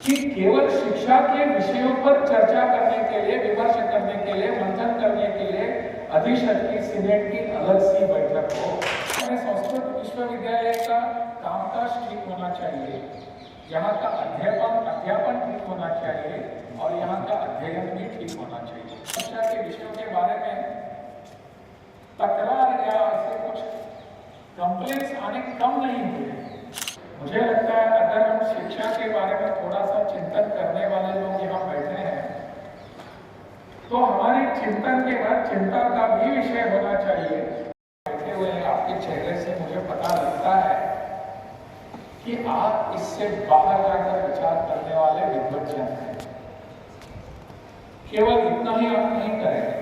कि केवल शिक्षा के विषयों पर चर्चा करने के लिए, विमर्श करने के लिए, मंथन करने के लिए अधिशत की सीनेट की अलग सी बैठक हो। संस्कृत विश्वविद्यालय का कामकाज ठीक होना चाहिए, यहाँ का अध्यापन ठीक होना चाहिए और यहाँ का अध्ययन भी ठीक होना चाहिए। शिक्षा के विषयों के बारे में तकरार या ऐसे कुछ कंप्लेंट्स आने कम नहीं हुए। मुझे लगता है अगर हम शिक्षा के बारे में थोड़ा सा चिंतन करने वाले लोग यहाँ बैठे हैं तो हमारे चिंतन के बाद चिंता का भी विषय होना चाहिए। बैठे हुए आपके चेहरे से मुझे पता लगता है कि आप इससे बाहर जाकर विचार करने वाले विद्वज्जन हैं। केवल इतना ही आप नहीं करेंगे,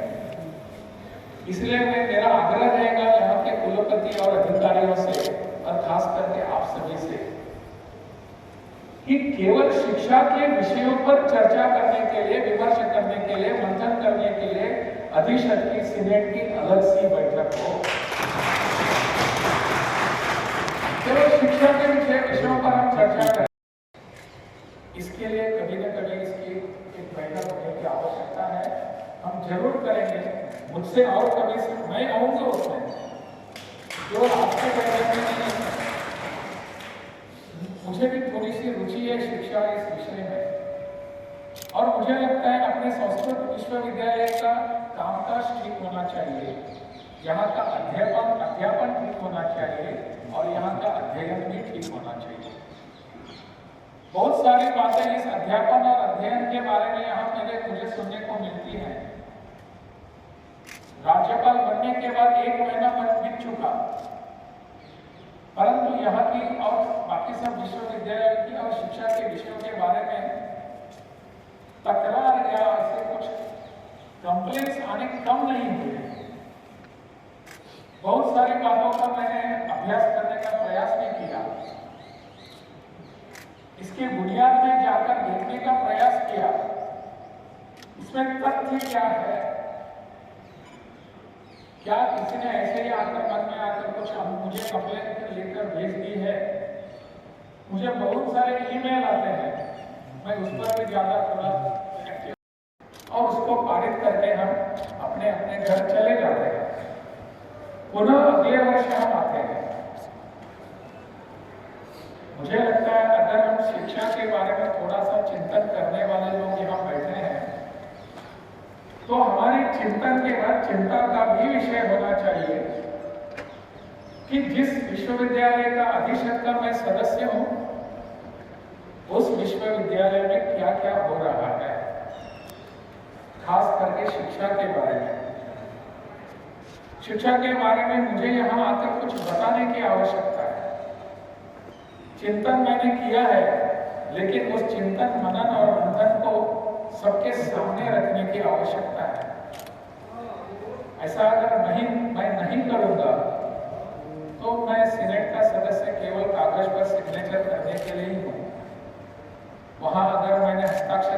इसलिए मेरा आग्रह रहेगा यहाँ के कुलपति और अधिकारियों से और खास करके आप सभी से कि केवल शिक्षा के विषयों पर चर्चा करने के लिए, विमर्श करने के लिए, मंथन करने के लिए अधिशत की सीनेट की अलग सी बैठक हो। केवल शिक्षा के विषयों पर हम चर्चा करें, इसके लिए कभी न कभी इसकी एक बैठक होने की आवश्यकता है। हम जरूर करेंगे, मुझसे और कभी मैं आऊंगा उसमें, केवल आपके बैठक में नहीं। मुझे भी थोड़ी सी रुचि है शिक्षा इस विषय में और मुझे लगता है अपने संस्कृत विश्वविद्यालय का कामकाज ठीक होना चाहिए, यहाँ का अध्यापन ठीक होना चाहिए और यहाँ का अध्ययन भी ठीक होना चाहिए। बहुत सारी बातें इस अध्यापन और अध्ययन के बारे में यहाँ मुझे सुनने को मिलती हैं। राज्यपाल बनने के बाद 1 महीना बीत चुका, परंतु यहाँ की और बाकी सब विश्वविद्यालय की और शिक्षा के विषयों के बारे में तकरार या ऐसे कुछ कंप्लेंट्स आने कम नहीं हुए। बहुत सारी बातों का मैंने अभ्यास करने का प्रयास भी किया, इसके बुनियाद में जाकर देखने का प्रयास किया, इसमें तथ्य क्या है, क्या किसी ने ऐसे ही आकर मन में आकर कुछ मुझे कंप्लेंट लेकर भेज दी है। मुझे बहुत सारे ईमेल आते हैं, मैं उस पर भी ज्यादा थोड़ा और उसको पारित करके हम अपने अपने घर चले जाते हैं। पुनः अगले वर्ष हम आते हैं। मुझे लगता है अगर हम शिक्षा के बारे में थोड़ा सा चिंतन करने वाले लोग यहाँ बैठे हैं तो हमारे चिंतन के बाद चिंता का भी विषय होना चाहिए कि जिस विश्वविद्यालय का अधिशत का मैं सदस्य हूं, उस विश्वविद्यालय में क्या क्या हो रहा है, खास करके शिक्षा के बारे में। शिक्षा के बारे में मुझे यहाँ आकर कुछ बताने की आवश्यकता है। चिंतन मैंने किया है, लेकिन उस चिंतन, मनन और मंथन को सबके सामने रखने की आवश्यकता है। ऐसा अगर मैं नहीं करूंगा तो मैं सीनेट का सदस्य केवल कागज पर सिग्नेचर करने के लिए ही हूं। वहां अगर मैंने हस्ताक्षर